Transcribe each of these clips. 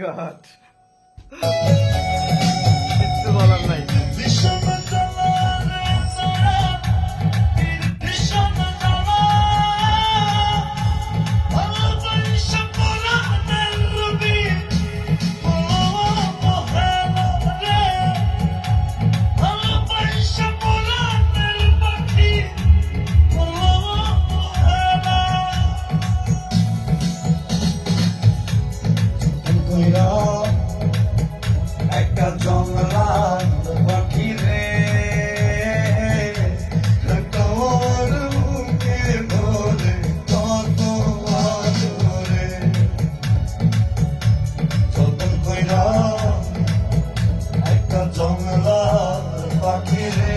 God, কিচ্ছু বলার নাই। একটা জঙ্গলার পাখি রে, তোর মুখে ধরে কত আদরে, যতন কইরা একটা জঙ্গলার পাখি রে,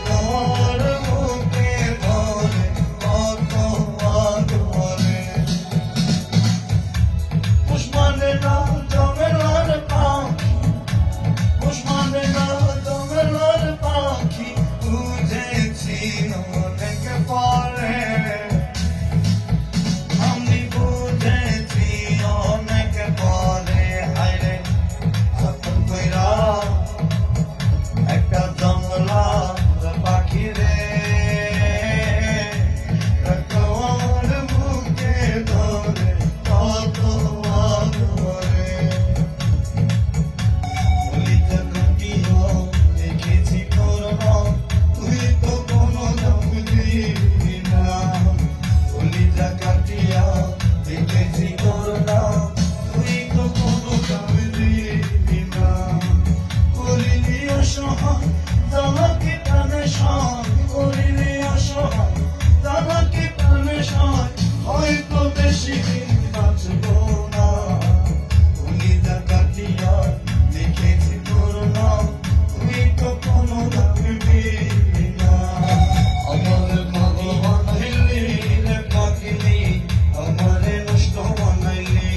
তোর মুখে ধরে কত আদরে, পুষ্পানে না একটা জঙ্গলার পাখি রে, তোর মুখে ধরে কত আদরে, বলিতে কাটিও দেখেছি তোর নাম, তুই তো কোনো দাম দিবি না, বলিতে কাটিয়া দেখেছি তোর নাম, তুই তো কোনো দাম দিবি না, করিলি অসহায় তাহাকে প্রাণে সয়, করিলি অসহায় তাহাকে প্রাণে সয়, হয়তো বেশি দিন বাঁচব না, কলিজা কাটিয়া দেখেছি তোর নাম, তুই তো কোনো দাবি না, আমার পাগল বানাইলি রে পাগলি, আমারে নষ্ট বানাইলি,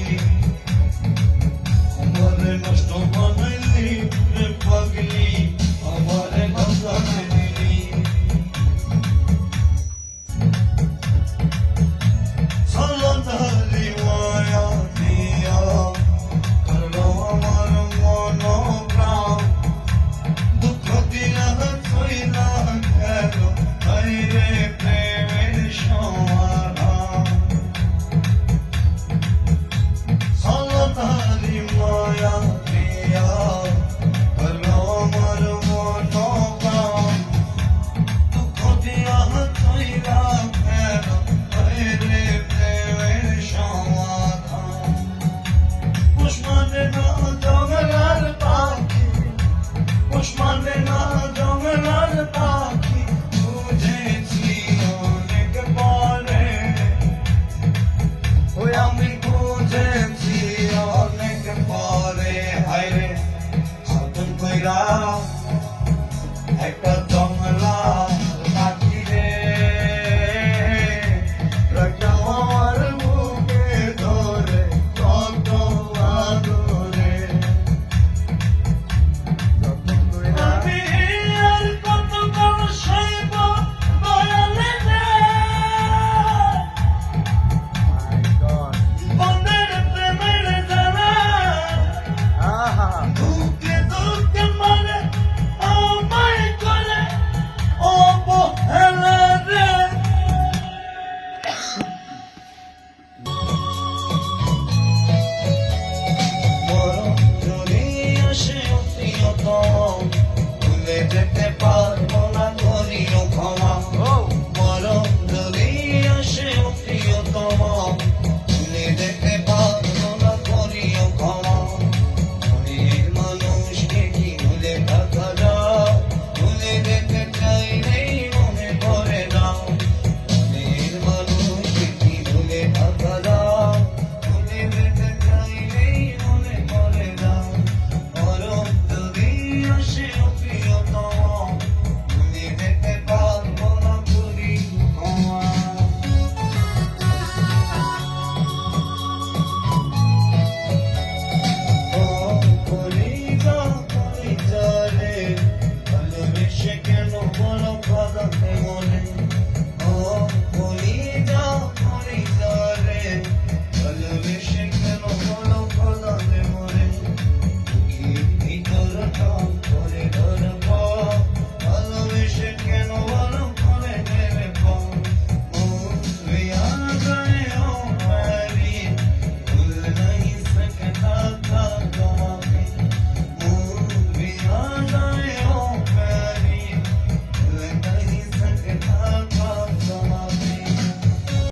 আমারে নষ্ট বানাইলি রে পাগলি, আমারে নষ্ট বানাইলি, চলতালি মায়া দিয়া করলো আমার মন প্রাণ, দুঃখ দিয়া ছইলা গেল হায়রে প্রেমের সমাধান, চলতালি মায়া দিয়া করলো আমার মন প্রাণ, দুঃখ দিয়া ছইলা গেল হায়রে প্রেমের সমাধান, পুষ্পানে না জঙ্গলার পাখি, পুষ্পানে না জঙ্গলার পাখি, বুঝেছি অনেক পরে, ওই আমি বুঝেছি অনেক পরে, হায়রে সাধন কইরা